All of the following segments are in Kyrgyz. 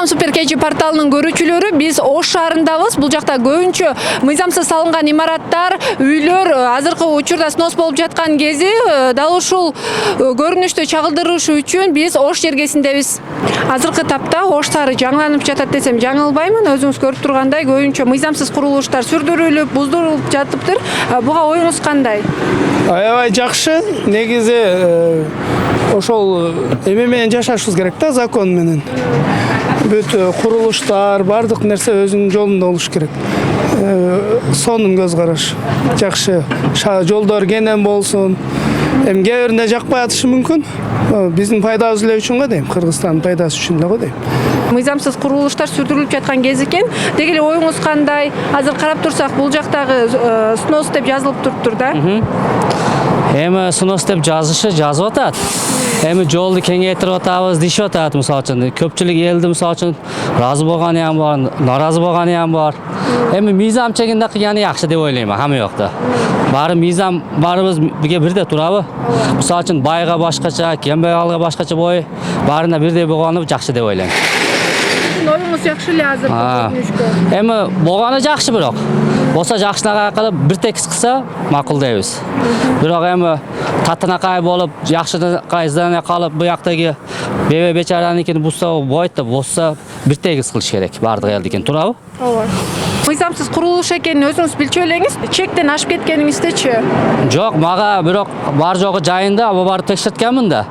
Супер KG порталынын көрүүчүлөрү, биз Ош шаарындабыз. Бул жакта көбүнчө мыйзамсыз салынган имараттар, үйлөр азыркы учурда снос болуп жаткан кези дал ушул көрүнүштү чагылдырыш үчүн биз Ош жергесиндебиз. Азыркы тапта Ош шаары жаңыланып жатат десем жаңылбаймын. Өзүңүз көрүп тургандай, көбүнчө мыйзамсыз курулуштар сүрдүрүлүп, буздурулуп жатыптыр. Буга оюңуз кандай? Аябай жакшы. Негизи ошол эме менен жашашыбыз керек да, закон менен. Бүт курулуштар, бардык нерсе өзүнүн жолунда болуш керек. Сонун көз караш. Жакшы. Жолдор кенен болсун. Кээ биринде жакпай атышы мүмкүн. Биздин пайдабыз эле үчүн го дейм, Кыргызстандын пайдасы үчүн да го дейм. Мыйзамсыз курулуштар сүрдүрүлүп жаткан кез экен. Деги эле оюңуз кандай? Азыр карап турсак, бул жактагы снос деп жазылып туруптур да. Эми снос деп жазып атат. Эми жолду кеңейтирип атабыз дешип атат. Мисалы үчүн көпчүлүк элди мисалы үчүн ыраазы болганы ham бар, наразы болганы ham бар. Эми мыйзам чегинде кылганы жакшы деп ойлойм, хамы жокто. Баары мыйзам баарыбыз бирдей турабы? Мисалы үчүн байга башкача, кембагалга башкача бой, баарына бирдей болгону жакшы деп ойлойм. Оюңуз жакшы эле азыр көрүнүшкө. Эми болгону жакшы бирок. Болса жакшынакай кылып бир текис кылса макул дейбиз. Бирок эми татынакай болуп, жакшынакай здание калып, буяктагы бебе бечараникин бузса болот да, болса бир тегиз кылыш керек. Бардык элдикин турабы? Ооба. Мыйзамсыз курулуш экенин өзүңүз билчү элеңиз, чектен ашып кеткениңиздечи? Жок, мага бирок бар жогу жайында, баары текшерткенмин да.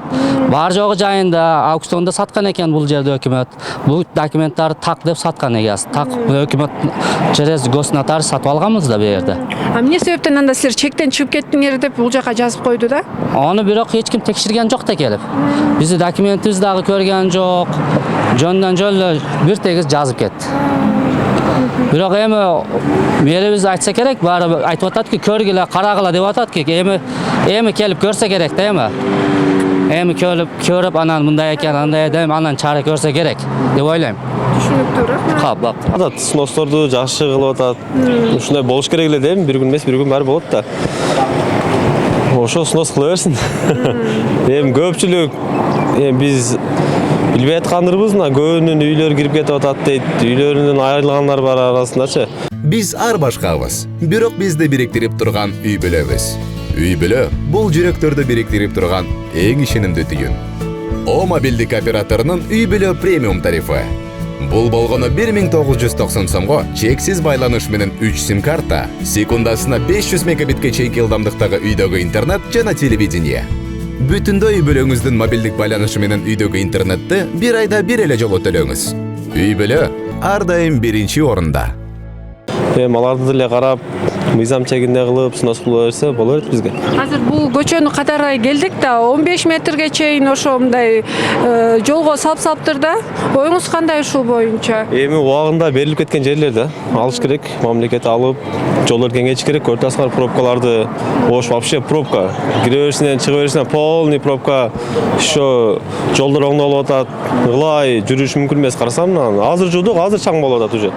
Бар жогу жайында аукционда саткан экен бул жерде өкмөт. Бул документтарды так деп саткан экен. Так өкмөт через госнотарий сатып алганбыз да бу жерде. Эмне себептен анда силер чектен чыгып кеттиңер деп бул жака жазып койду да? Аны бирок эч ким текшерген жок да келип. Биздин документибизди дагы көргөн жок. Жөндөн жөн бир тегиз жазып кетти. Бирок эми мэрибиз айтса керек, баары айтып атат-ки, көргүлө, карагыла деп атат ки, эми келип көрсө керек да эми. Эми көрүп анан мындай экен, андай эдем, анан чара көрсө керек деп ойлойм. Түшүнүктүү, рахмат. Кап. Сносторду жакшы кылып атат. Ушундай болуш керек эле дейм, бир күн эмес, бир күн баары болот да. Ошо снос кыла берсин. Эми көпчүлүк биз билбей аткандырбыз, көбүнүн үйлөрү кирип кетип атат дейт. Үйлөрүнөн айрылгандар бар арасындачы. Биз ар башкабыз, бирок бизди бириктирип турган үй бүлөбүз. Үй бүлө бул жүрөктөрдү бириктирип турган эң ишенимдүү түйүн. О мобилдик операторунун үй бүлө премиум тарифы. Бул болгону 1990 сомго чексиз байланыш менен 3 сим карта, секундасына 500 мегабитке чейинки ылдамдыктагы үйдөгү интернет жана телевидение. Бүтүндөй үй бүлөңүздүн мобилдик байланышы менен үйдөгү интернетти бир айда бир эле жолу төлөңүз. Үй бүлө ар дайым биринчи орунда. Аларды деле карап, мыйзам чегинде кылып, снос кыла берсе болот бизге. Азыр бул көчөнү катары келдик да, 15 метрге чейин ошо мындай жолго салыптыр да. Оюңуз кандай ушул боюнча? Эми убагында берилип кеткен жерлер да, алыш керек, мамлекет алып, жолдорду кеңейтиш керек, көрүп атасыңар пробкаларды. Ош вообще пробка. Кире беришинен, чыга беришинен полный пробка. Ошо жолдор оңдолуп атат. Ылай жүрүш мүмкүн эмес, карасам, азыр жудук, азыр чаң болуп атат уже.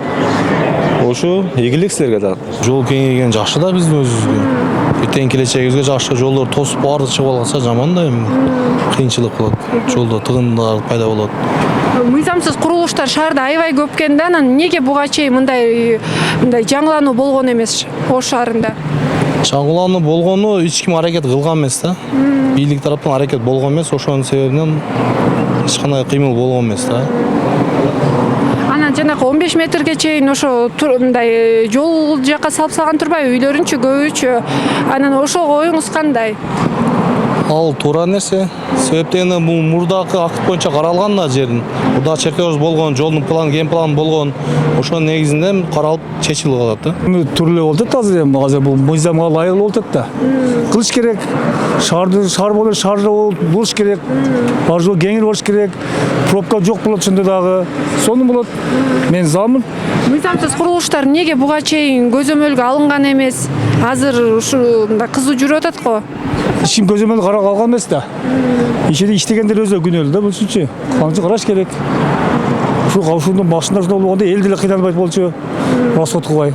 Ошо ийгилик силерге да. Жол кеңейген жакшы да биздин өзүбүзгө. Эртең келечегибизге жакшы жолдор тосуп баарды чыгып алганса жаман да эми кыйынчылык болот. Жолдо тыгындар пайда болот. Мыйзамсыз курулуштар шаарда аябай көп экен да, анан эмнеге буга чейин мындай жаңылануу болгон эмес Ош шаарында? Жаңылануу болгону эч ким аракет кылган эмес да. Бийлик тараптан аракет болгон эмес, ошонун себебинен эч кандай кыймыл болгон эмес да. Анан жанагы 15 метрге чейин ошо мындай жол жака салып салган турбайбы, үйлөрүнчү көбүчү. Анан ошого оюңуз кандай? Ал туура нерсе. Себептен бул мурдакы акт боюнча каралган да жердин. Мурда чекөөбүз болгон, жолдун план, ген план болгон. Ошонун негизинде каралып чечилип атат да. Түрлүү болуп атат азыр бул мыйзамга ылайык болуп атат да. Кылыш керек. Шаар болуп, шаарда болуш керек. Бар жол кеңир болуш керек. Пробка жок болот ошондо дагы. Сонун болот. Мен замын. Мыйзамсыз курулуштар эмнеге буга чейин көзөмөлгө алынган эмес? Азыр ушу мындай кызуу жүрүп атат го. Эч ким көзөмөл карап алган эмес да. Ишеде иштегендер өзү күнөөлүү да болчучу. Канча караш керек. Ушу кавшуунун башында ушундай болгондо эл деле кыйналбайт болчу. Расход кылбай.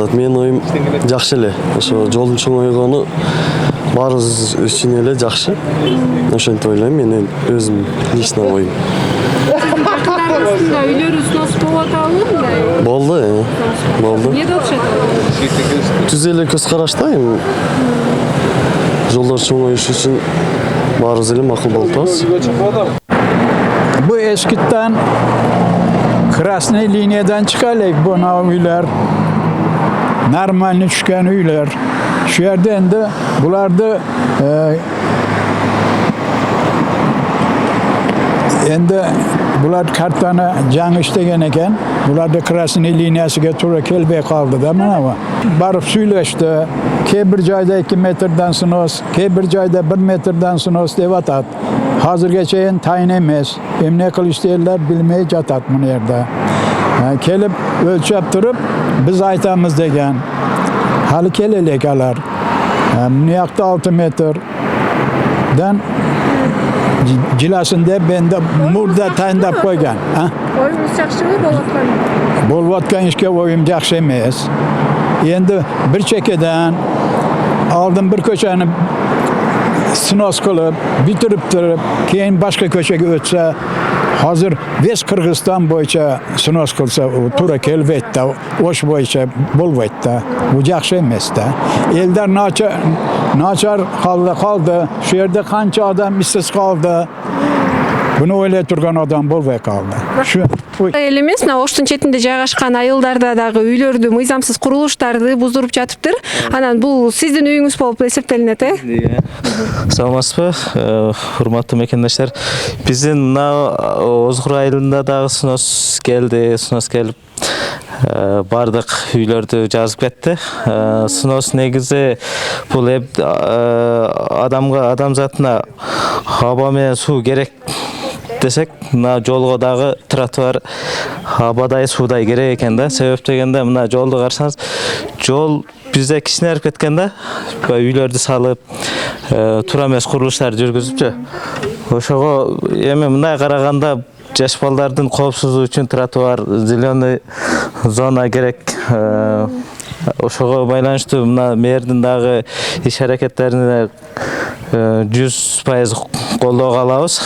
атат. Менин оюм жакшы эле. Ошо жолдун чоңойгону баарыбыз үчүн эле жакшы. Ошентип ойлойм, мен өзүм лично оюм. Жакындарыңыздын үйлөрү снос болуп атабы мындай? Болду, болду. Эмне деп атат? Түз эле көз карашта эми жолдор чоңоюш үчүн баарыбыз эле макул болуп атабыз. Bu eskiden Krasny liniyadan çıkarlar bu uylar. Normalni tushgan uylar. Shu yerda endi bularda endi bular kartani jang ishlagan ekan. Bularda Krasny liniyasiga to'g'ri kelmay qoldi-da mana bu. Barib suylashdi. Bir joyda 2 metrdan sinos, bir joyda 1 metrdan sinos deb atat. Hozirgacha tayin emas. Emne qilish deylar bilmay jatat bu yerda. Kelib o'lchab turib biz aytamiz degan. Hali kelelekalar. Bu yoqda 6 metrdan jilasinde bende murda tayinlab qo'ygan. Oyunuz yaxshimi bo'layotgan? Bo'layotgan ishga o'yim yaxshi emas. Endi bir chekkadan oldin bir ko'chani sinos qilib, bitirib turib, keyin boshqa ko'chaga o'tsa, hozir Ves Qirg'iziston bo'yicha sinos qilsa, u to'g'ri kelmaydi, o'sh bo'yicha bo'lmaydi. Bu yaxshi emas-da. Ellar nachar holda qoldi. Shu yerda qancha odam ishsiz qoldi. Buni o'ylay turgan odam bo'lmay qoldi. Shu Elimiz Оштун четинде жайгашкан айылдарда дагы үйлөрдү, мыйзамсыз курулуштарды буздуруп жатыптыр. Анан бул сиздин үйүңүз болуп эсептелинет, э? Саламатсызбы, урматтуу мекендештер. Биздин мына Озгур айылында дагы сунос келип бардык үйлөрдү жазып кетти. Сунос негизи бул адамзатына аба менен суу керек десек, мына жолго дагы тротуар абадай суудай керек экен да. Себеп дегенде мына жолду карасаңыз, жол бизде кичинерип кеткен да. Үйлөрдү салып, туура эмес курулуштар жүргүзүпчү. Ошого эми мындай караганда жаш балдардын коопсуздугу үчүн тротуар, зеленый зона керек. Ошого байланыштуу мына мэрдин дагы иш аракеттерине 100% колдоого алабыз.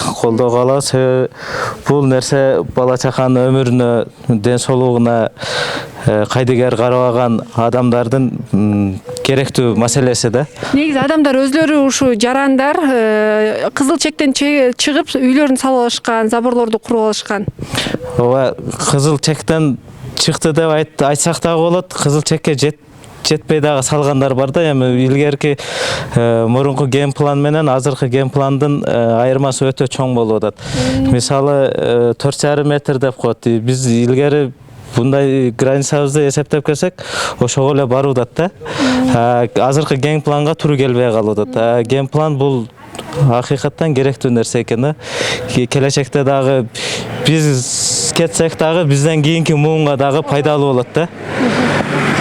Бул нерсе бала чаканын өмүрүнө, ден соолугуна кайдыгер карабаган адамдардын керектүү маселеси да. Негизи адамдар өзлөрү ушу жарандар кызыл чектен чыгып үйлөрүн салып алышкан, заборлорду куруп алышкан. Ооба, кызыл чектен чыкты деп айтсак дагы болот. Кызыл чекке жетпей дагы салгандар бар да. Эми илгерки мурунку геймплан менен азыркы геймпландын айырмасы өтө чоң болуп атат. Мисалы 4,5 метр деп коет. Биз илгери bunday границабызды эсептеп келсек, ошого эле барып атат да. Азыркы геймпланга туура келбей калып атат. Геймплан бул акыйкаттан керектүү нерсе экен да. Келечекте дагы биз кетсек дагы бизден кийинки муунга дагы пайдалуу болот да.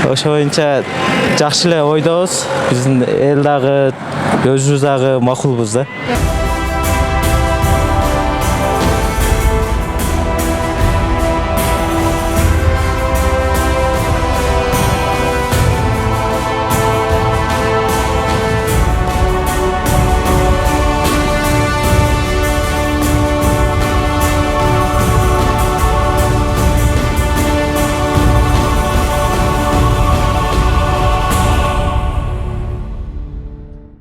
Ошо боюнча жакшы эле ойдобуз. Биздин эл дагы, өзүбүз дагы макулбуз да.